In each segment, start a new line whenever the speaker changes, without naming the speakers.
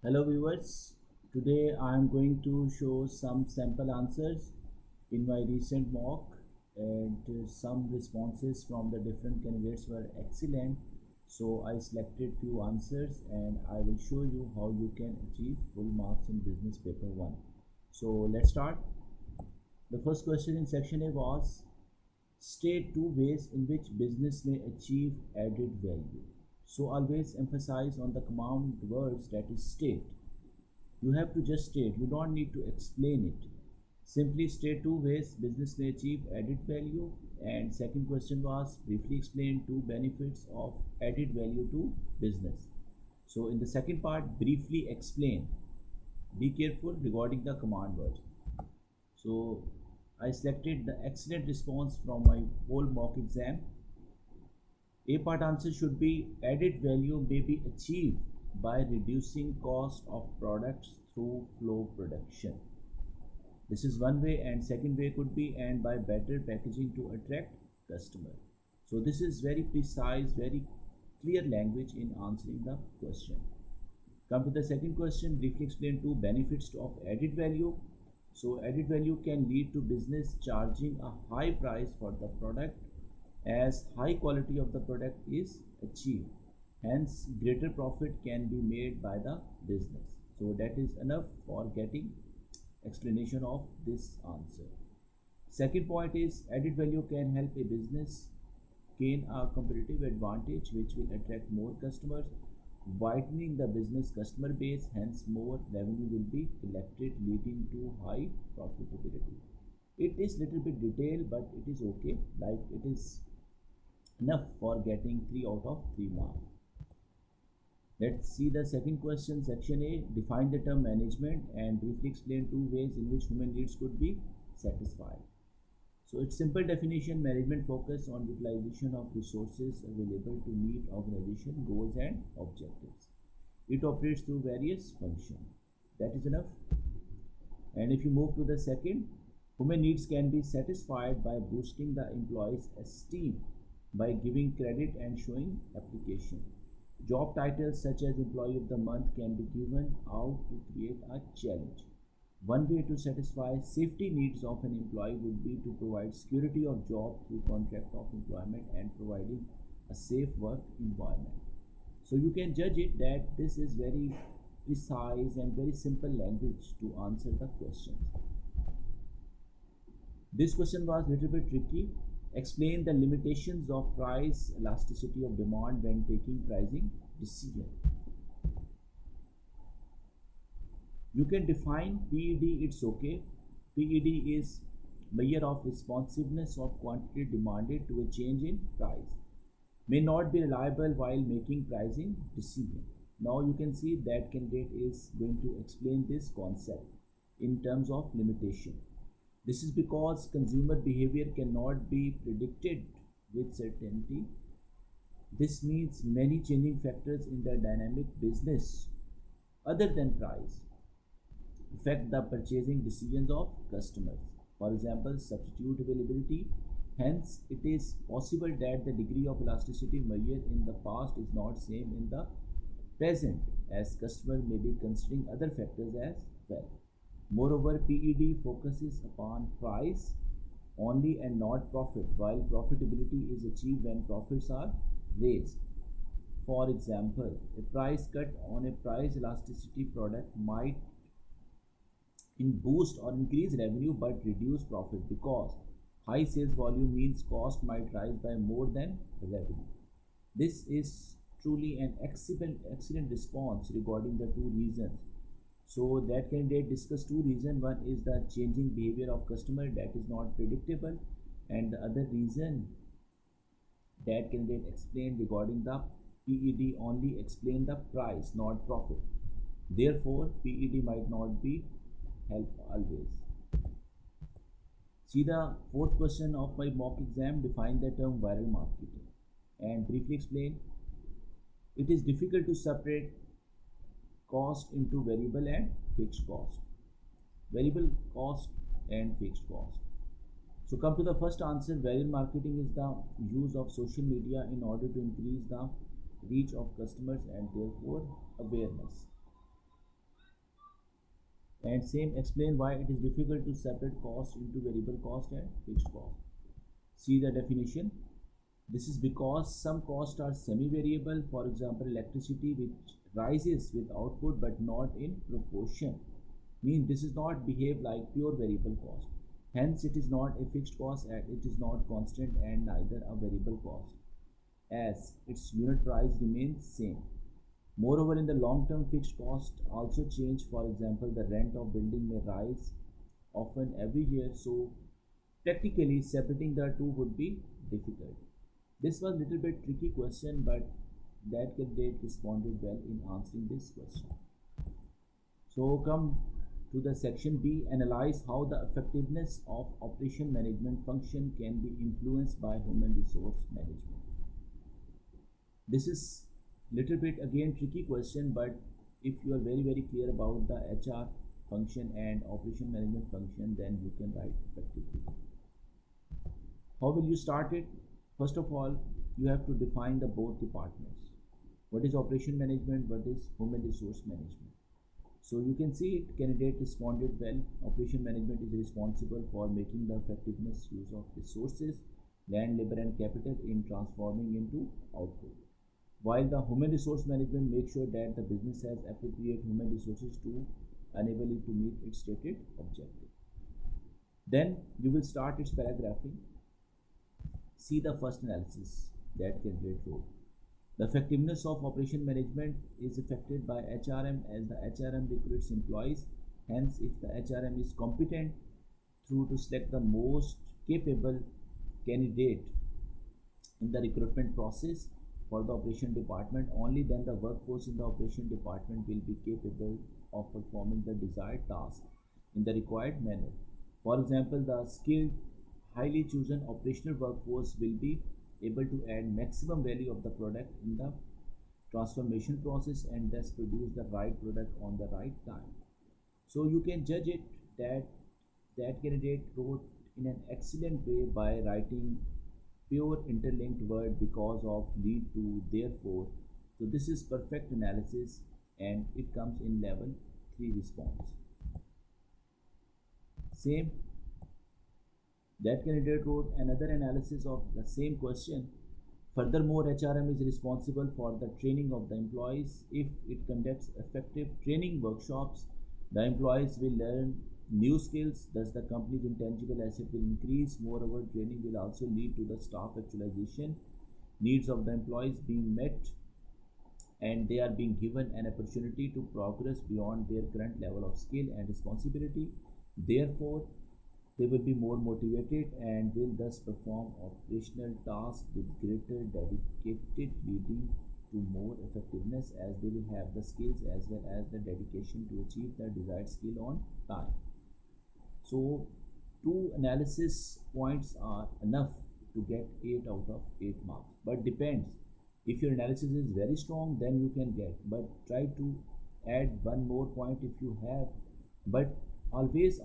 Hello viewers, today I am going to show some sample answers in my recent mock and some responses from the different candidates were excellent. So I selected few answers and I will show you how you can achieve full marks in business paper 1. So let's start. The first question in section A was state two ways in which business may achieve added value. So always emphasize on the command words that is state. You have to just state, you don't need to explain it. Simply state two ways business may achieve added value. And second question was briefly explain two benefits of added value to business. So in the second part, briefly explain. Be careful regarding the command words. So I selected the excellent response from my whole mock exam. A part answer should be added value may be achieved by reducing cost of products through flow production. This is one way, and second way could be and by better packaging to attract customer. So this is very precise, very clear language in answering the question. Come to the second question, briefly explain two benefits of added value. So added value can lead to business charging a high price for the product as high quality of the product is achieved. Hence, greater profit can be made by the business. So that is enough for getting explanation of this answer. Second point is added value can help a business gain a competitive advantage which will attract more customers, widening the business customer base, hence more revenue will be collected leading to high profitability. It is little bit detailed but it is okay, like it is enough for getting 3 out of 3 marks. Let's see the second question, section A. Define the term management and briefly explain two ways in which human needs could be satisfied. So its simple definition, management focus on utilization of resources available to meet organization goals and objectives. It operates through various functions. That is enough. And if you move to the second, human needs can be satisfied by boosting the employee's esteem by giving credit and showing application. Job titles such as Employee of the Month can be given out to create a challenge. One way to satisfy safety needs of an employee would be to provide security of job through contract of employment and providing a safe work environment. So you can judge it that this is very precise and very simple language to answer the questions. This question was a little bit tricky. Explain the limitations of price elasticity of demand when taking pricing decision. You can define PED, it's okay. PED is measure of responsiveness of quantity demanded to a change in price. May not be reliable while making pricing decision. Now you can see that candidate is going to explain this concept in terms of limitation. This is because consumer behavior cannot be predicted with certainty. This means many changing factors in the dynamic business other than price affect the purchasing decisions of customers. For example, substitute availability. Hence, it is possible that the degree of elasticity measured in the past is not same in the present as customers may be considering other factors as well. Moreover, PED focuses upon price only and not profit, while profitability is achieved when profits are raised. For example, a price cut on a price elasticity product might boost or increase revenue but reduce profit because high sales volume means cost might rise by more than revenue. This is truly an excellent response regarding the two reasons. So that candidate discussed two reasons. One is the changing behavior of customer that is not predictable, and the other reason that candidate explained regarding the PED only explain the price, not profit. Therefore, PED might not be help always. See the fourth question of my mock exam, define the term viral marketing and briefly explain. It is difficult to separate cost into variable and fixed cost. Variable cost and fixed cost. So come to the first answer, viral marketing is the use of social media in order to increase the reach of customers and therefore awareness. And same, explain why it is difficult to separate cost into variable cost and fixed cost. See the definition. This is because some costs are semi-variable, for example, electricity, which rises with output but not in proportion. Means this is not behave like pure variable cost. Hence, it is not a fixed cost and it is not constant and neither a variable cost, as its unit price remains same. Moreover, in the long term, fixed cost also change. For example, the rent of building may rise often every year, so technically separating the two would be difficult. This was a little bit tricky question, but that candidate responded well in answering this question. So come to the section B, analyze how the effectiveness of operation management function can be influenced by human resource management. This is little bit again tricky question, but if you are very clear about the HR function and operation management function, then you can write effectively. How will you start it? First of all, you have to define the both departments. What is operation management? What is human resource management? So you can see it, candidate responded well. Operation management is responsible for making the effectiveness use of resources, land, labor and capital in transforming into output. While the human resource management makes sure that the business has appropriate human resources to enable it to meet its stated objective. Then you will start its paragraphing. See the first analysis that candidate wrote. The effectiveness of operation management is affected by HRM as the HRM recruits employees. Hence, if the HRM is competent through to select the most capable candidate in the recruitment process for the operation department, only then the workforce in the operation department will be capable of performing the desired task in the required manner. For example, the skilled, highly chosen operational workforce will be able to add maximum value of the product in the transformation process and thus produce the right product on the right time. So you can judge it that that candidate wrote in an excellent way by writing pure interlinked word because of, lead to, therefore. So this is perfect analysis and it comes in level 3 response. Same, that candidate wrote another analysis of the same question. Furthermore, HRM is responsible for the training of the employees. If it conducts effective training workshops, the employees will learn new skills, thus the company's intangible asset will increase. Moreover, training will also lead to the staff actualization, needs of the employees being met, and they are being given an opportunity to progress beyond their current level of skill and responsibility. Therefore, they will be more motivated and will thus perform operational tasks with greater dedicated, leading to more effectiveness as they will have the skills as well as the dedication to achieve the desired skill on time. So, two analysis points are enough to get 8 out of 8 marks, but depends. If your analysis is very strong, then you can get, but try to add one more point if you have, but always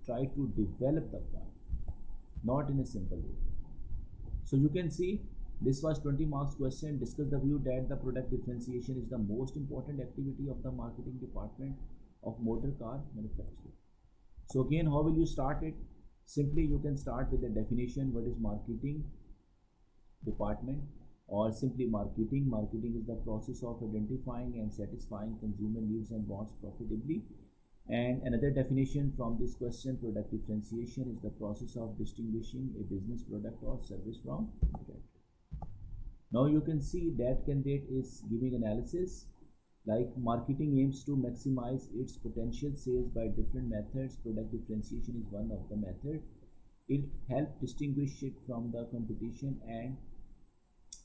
try to develop the point, not in a simple way. So you can see this was 20 marks question. Discuss the view that the product differentiation is the most important activity of the marketing department of motor car manufacturing. So again, how will you start it? Simply you can start with the definition. What is marketing department? Or simply marketing. Marketing is the process of identifying and satisfying consumer needs and wants profitably. And another definition from this question, product differentiation is the process of distinguishing a business product or service from competitor. Now you can see that candidate is giving analysis like marketing aims to maximize its potential sales by different methods. Product differentiation is one of the method. It helps distinguish it from the competition and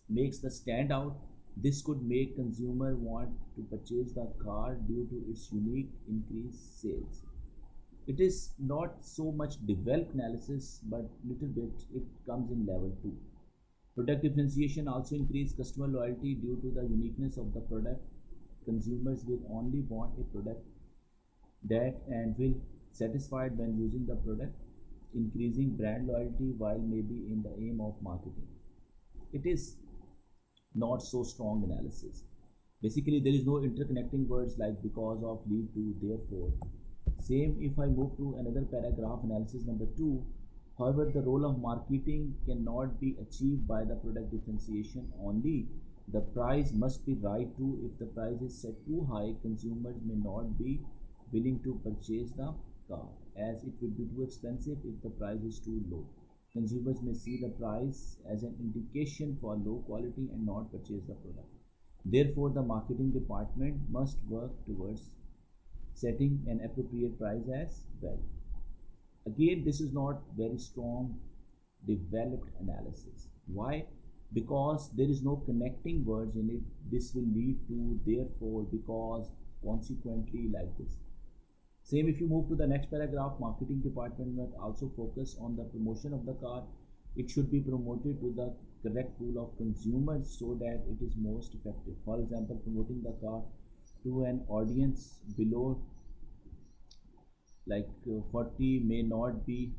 makes the stand out. This could make consumer want to purchase the car due to its unique increased sales. It is not so much developed analysis, but little bit it comes in level 2. Product differentiation also increase customer loyalty due to the uniqueness of the product. Consumers will only want a product that and will satisfied when using the product, increasing brand loyalty while maybe in the aim of marketing. It is not so strong analysis. Basically, there is no interconnecting words like because of, lead to, therefore. Same if I move to another paragraph, analysis number 2. However, the role of marketing cannot be achieved by the product differentiation only. The price must be right too. If the price is set too high, consumers may not be willing to purchase the car, as it would be too expensive if the price is too low. Consumers may see the price as an indication for low quality and not purchase the product. Therefore, the marketing department must work towards setting an appropriate price as well. Again, this is not very strong developed analysis. Why? Because there is no connecting words in it. This will lead to therefore, because, consequently, like this. Same if you move to the next paragraph, marketing department must also focus on the promotion of the car. It should be promoted to the correct pool of consumers so that it is most effective. For example, promoting the car to an audience below 40 may not be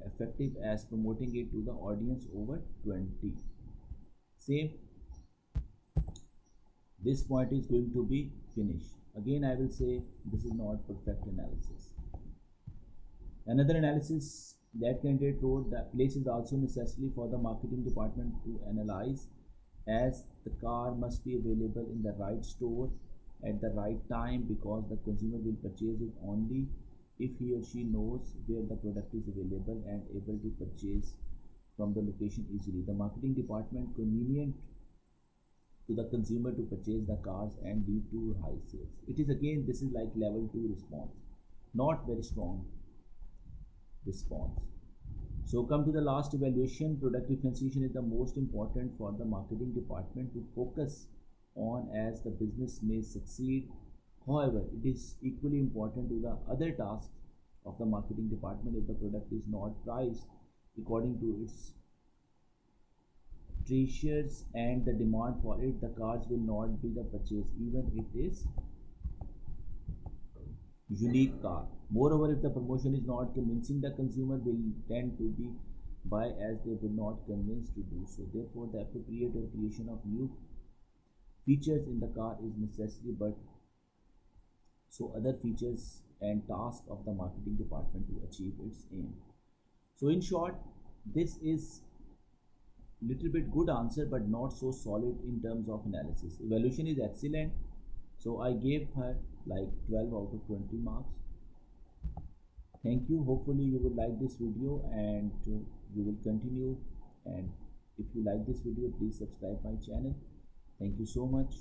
effective as promoting it to the audience over 20. Same, this point is going to be finished. Again, I will say this is not perfect analysis. Another analysis that candidate wrote, that place is also necessary for the marketing department to analyze, as the car must be available in the right store at the right time, because the consumer will purchase it only if he or she knows where the product is available and able to purchase from the location easily. The marketing department convenient to the consumer to purchase the cars and lead to high sales. It is again, this is like level 2 response, not very strong response. So come to the last evaluation. Product differentiation is the most important for the marketing department to focus on, as the business may succeed. However, it is equally important to the other tasks of the marketing department. If the product is not priced according to its treasures and the demand for it, the cars will not be the purchase, even if it is unique car. Moreover, if the promotion is not convincing, the consumer will tend to be buy, as they will not convince to do so. Therefore, the appropriate creation of new features in the car is necessary, but so other features and tasks of the marketing department to achieve its aim. So in short, this is little bit good answer but not so solid in terms of analysis. Evaluation is excellent, so I gave her like 12 out of 20 marks. Thank you. Hopefully you will like this video and you will continue, and if you like this video, please subscribe my channel. Thank you so much.